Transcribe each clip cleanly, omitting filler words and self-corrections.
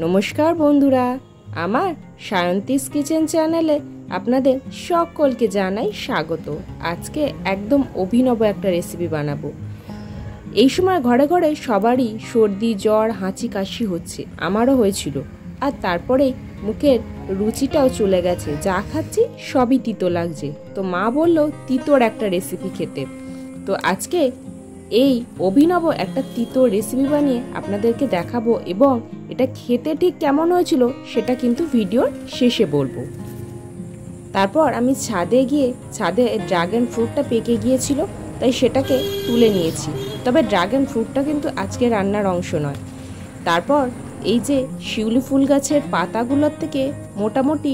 নমস্কার বন্ধুরা, আমার সায়ন্তিস কিচেন চ্যানেলে আপনাদের সকলকে জানাই স্বাগত। আজকে একদম অভিনব একটা রেসিপি বানাবো। এই সময় ঘরে ঘরে সবারই সর্দি, জ্বর, হাঁচি, কাশি হচ্ছে, আমারও হয়েছিল। আর তারপরে মুখের রুচিটাও চলে গেছে, যা খাচ্ছি সবই তিতো লাগছে। তো মা বলল তিতোর একটা রেসিপি খেতে। তো আজকে এই অভিনব একটা তিতো রেসিপি বানিয়ে আপনাদেরকে দেখাবো, এবং এটা খেতে ঠিক কেমন হয়েছিল সেটা কিন্তু ভিডিওর শেষে বলবো। তারপর আমি ছাদে ড্রাগন ফ্রুটটা পেকে গিয়েছিল, তাই সেটাকে তুলে নিয়েছি। তবে ড্রাগন ফ্রুটটা কিন্তু আজকে রান্নার অংশ নয়। তারপর এই যে শিউলি ফুল গাছের পাতাগুলোর থেকে মোটামুটি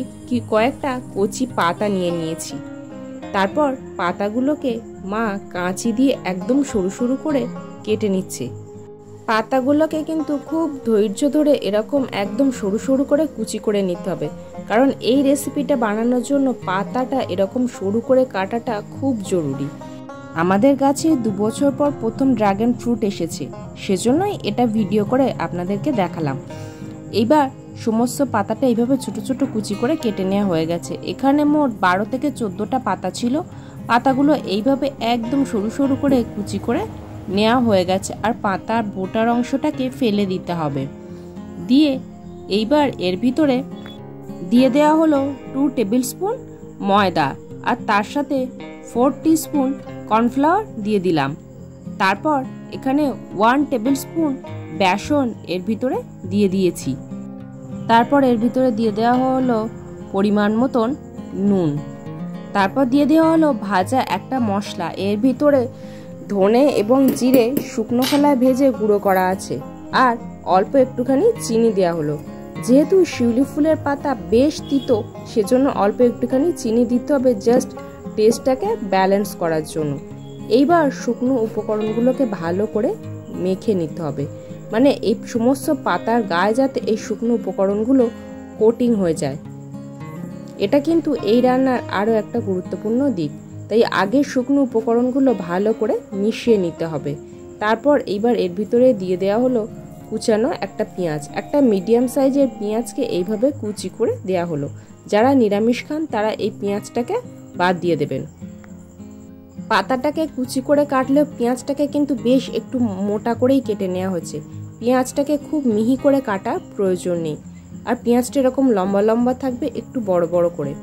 কয়েকটা কচি পাতা নিয়ে নিয়েছি। তারপর পাতাগুলোকে মা কাঁচি দিয়ে একদম সরু সরু করে কেটে নিচ্ছে। পাতাগুলোকে কিন্তু খুব ধৈর্য ধরে এরকম একদম সরু সরু করে কুচি করে নিতে হবে, কারণ এই রেসিপিটা বানানোর জন্য পাতাটা এরকম সরু করে কাটাটা খুব জরুরি। আমাদের গাছে 2 বছর পর প্রথম ড্রাগন ফ্রুট এসেছে, সেজন্যই এটা ভিডিও করে আপনাদেরকে দেখালাম। এইবার সমস্ত পাতাটা এইভাবে ছোট ছোট কুচি করে কেটে নেওয়া হয়ে গেছে। এখানে মোট 12 থেকে 14টা পাতা ছিল। পাতাগুলো এইভাবে একদম সরু সরু করে কুচি করে নেওয়া হয়ে গেছে। আর পাতার বোটার অংশটাকে ফেলে দিতে হবে। দিয়ে এইবার এর ভিতরে দিয়ে দেওয়া হলো 2 টেবিল স্পুন ময়দা, আর তার সাথে 4 টিস্পুন কর্নফ্লাওয়ার দিয়ে দিলাম। তারপর এখানে 1 টেবিল স্পুন বেসন এর ভিতরে দিয়ে দিয়েছি। তারপর এর ভিতরে দিয়ে দেওয়া হলো পরিমাণ মতন নুন। তারপর দিয়ে দেওয়া হলো ভাজা একটা মশলা, এর ভিতরে ধনে এবং জিরে শুকনো খোলায় ভেজে গুঁড়ো করা আছে। আর অল্প একটুখানি চিনি দেওয়া হলো। যেহেতু শিউলি ফুলের পাতা বেশ তিতো, সেজন্য অল্প একটুখানি চিনি দিতে হবে, জাস্ট টেস্টটাকে ব্যালেন্স করার জন্য। এইবার শুকনো উপকরণগুলোকে ভালো করে মেখে নিতে হবে, মানে এই সমস্ত পাতার গায়ে যাতে এই শুকনো উপকরণগুলো কোটিং হয়ে যায়। এটা কিন্তু এই রান্নার আরও একটা গুরুত্বপূর্ণ দিক, তাই আগে শুকনো উপকরণগুলো ভালো করে মিশিয়ে নিতে হবে। তারপর এইবার এর ভিতরে দিয়ে দেওয়া হলো কুচানো একটা পেঁয়াজ। একটা মিডিয়াম সাইজের পেঁয়াজকে এইভাবে কুচি করে দেওয়া হলো। যারা নিরামিষ খান তারা এই পেঁয়াজটাকে বাদ দিয়ে দেবেন। পাতাটাকে কুচি করে কাটলেও পেঁয়াজটাকে কিন্তু বেশ একটু মোটা করেই কেটে নেওয়া হয়েছে। পেঁয়াজটাকে খুব মিহি করে কাটার প্রয়োজন নেই। আর পেঁয়াজটা এরকম লম্বা লম্বা থাকবে, একটু বড় বড় করে।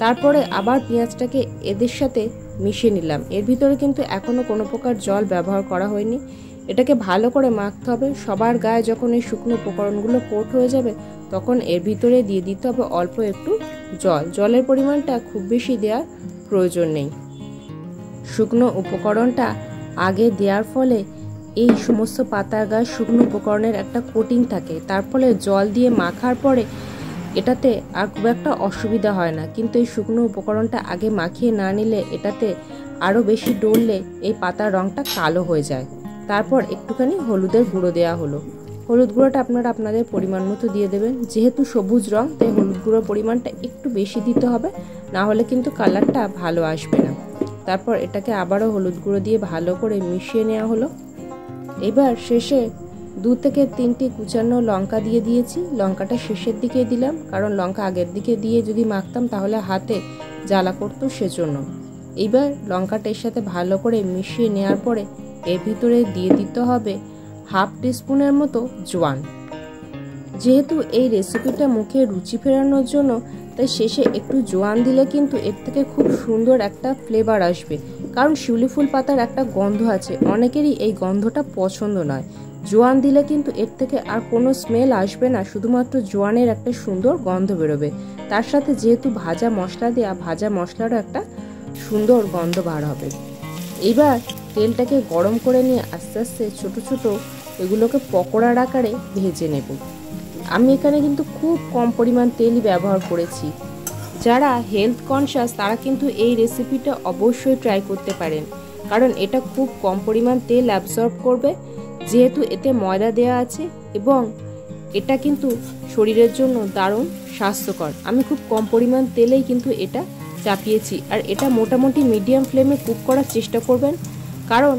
তারপরে আবার পেঁয়াজটাকে এদের সাথে মিশিয়ে নিলাম। এর ভিতরে কিন্তু এখনও কোনো প্রকার জল ব্যবহার করা হয়নি। এটাকে ভালো করে মাখতে হবে। সবার গায়ে যখন এই শুকনো উপকরণগুলো কোট হয়ে যাবে, তখন এর ভিতরে দিয়ে দিতে হবে অল্প একটু জল। জলের পরিমাণটা খুব বেশি দেওয়ার প্রয়োজন নেই। শুকনো উপকরণটা আগে দেওয়ার ফলে এই সমস্ত পাতার গায়ে শুকনো উপকরণের একটা কোটিং থাকে, তার ফলে জল দিয়ে মাখার পরে এটাতে আর খুব একটা অসুবিধা হয় না। কিন্তু এই শুকনো উপকরণটা আগে মাখিয়ে না নিলে এটাতে আরও বেশি ডললে এই পাতার রঙটা কালো হয়ে যায়। তারপর একটুখানি হলুদের গুঁড়ো দেওয়া হলো। হলুদ গুঁড়োটা আপনারা আপনাদের পরিমাণ মতো দিয়ে দেবেন। যেহেতু সবুজ রং, তাই হলুদ গুঁড়োর পরিমাণটা একটু বেশি দিতে হবে, না হলে কিন্তু কালারটা ভালো আসবে না। তারপর এটাকে আবারও হলুদ গুঁড়ো দিয়ে ভালো করে মিশিয়ে নেওয়া হলো। এবার শেষে 2 থেকে 3টি কুচানো লঙ্কা দিয়ে দিয়েছি। লঙ্কাটা শেষের দিকে দিলাম, কারণ লঙ্কা আগের দিকে দিয়ে যদি মাখতাম তাহলে হাতে জ্বালা করতো, সেজন্য। এইবার লঙ্কাটা এর সাথে ভালো করে মিশিয়ে নেওয়ার পরে এর ভিতরে দিয়ে দিতে হবে 1/2 টিস্পুনের মতো জোয়ান। যেহেতু এই রেসিপিটা মুখে রুচি ফেরানোর জন্য, তাই শেষে একটু জোয়ান দিলে কিন্তু এর থেকে খুব সুন্দর একটা ফ্লেভার আসবে। কারণ শিউলি ফুল পাতার একটা গন্ধ আছে, অনেকেরই এই গন্ধটা পছন্দ নয়। জোয়ান দিলে কিন্তু এর থেকে আর কোনো স্মেল আসবে না, শুধুমাত্র জোয়ানের একটা সুন্দর গন্ধ বেরোবে। তার সাথে যেহেতু ভাজা মশলা দেয়া, ভাজা মশলারও একটা সুন্দর গন্ধ বার হবে। এইবার তেলটাকে গরম করে নিয়ে আস্তে আস্তে ছোট ছোট এগুলোকে পকোড়ার আকারে ভেজে নেব। আমি এখানে কিন্তু খুব কম পরিমাণ তেলই ব্যবহার করেছি। যারা হেলথ কনসিয়াস তারা কিন্তু এই রেসিপিটা অবশ্যই ট্রাই করতে পারেন, কারণ এটা খুব কম পরিমাণ তেল অ্যাবজর্ব করবে, যেহেতু এতে ময়দা দেওয়া আছে, এবং এটা কিন্তু শরীরের জন্য দারুণ স্বাস্থ্যকর। আমি খুব কম পরিমাণ তেলেই কিন্তু এটা চাপিয়েছি। আর এটা মোটামুটি মিডিয়াম ফ্লেমে কুক করার চেষ্টা করবেন, কারণ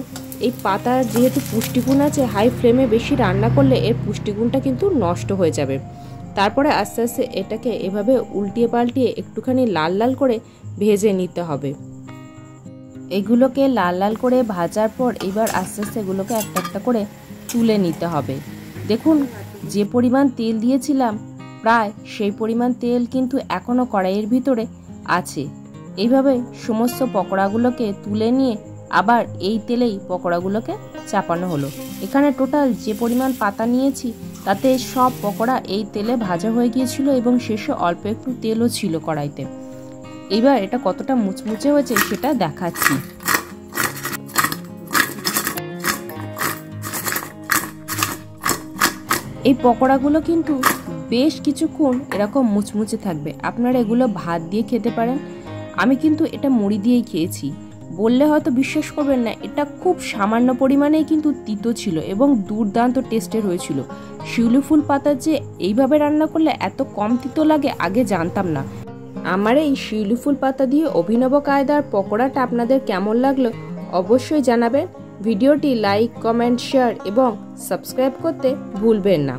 এই পাতার যেহেতু পুষ্টিগুণ আছে, হাই ফ্লেমে বেশি রান্না করলে এর পুষ্টিগুণটা কিন্তু নষ্ট হয়ে যাবে। তারপরে আস্তে আস্তে এটাকে এভাবে উল্টিয়ে পাল্টিয়ে একটুখানি লাল লাল করে ভেজে নিতে হবে। এগুলোকে লাল লাল করে ভাজার পর এবার আস্তে আস্তে এগুলোকে একটা একটা করে তুলে নিতে হবে। দেখুন যে পরিমাণ তেল দিয়েছিলাম প্রায় সেই পরিমাণ তেল কিন্তু এখনও কড়াইয়ের ভিতরে আছে। এইভাবে সমস্ত পকোড়াগুলোকে তুলে নিয়ে আবার এই তেলেই পকোড়াগুলোকে চাপানো হলো। এখানে টোটাল যে পরিমাণ পাতা নিয়েছি তাতে সব পকোড়া এই তেলে ভাজা হয়ে গিয়েছিল এবং শেষে অল্প একটু তেলও ছিল কড়াইতে। এবার এটা কতটা মুচমুচে হয়েছে সেটা দেখাচ্ছি। এই পকোড়াগুলো কিন্তু বেশ কিছুক্ষণ এরকম মুচমুচে থাকবে। আপনারা এগুলো ভাত দিয়ে খেতে পারেন, আমি কিন্তু এটা মুড়ি দিয়েই খেয়েছি। বললে হয়তো বিশ্বাস করবেন না, এটা খুব সামান্য পরিমাণেই কিন্তু তিতো ছিল এবং দুর্দান্ত টেস্টের হয়েছিল। শিউলি ফুল পাতা যে এইভাবে রান্না করলে এত কম তিতো লাগে আগে জানতাম না। আমার এই শিউলি ফুল পাতা দিয়ে অভিনব কায়দার পকোড়াটা আপনাদের কেমন লাগলো অবশ্যই জানাবেন। ভিডিওটি লাইক, কমেন্ট, শেয়ার এবং সাবস্ক্রাইব করতে ভুলবেন না।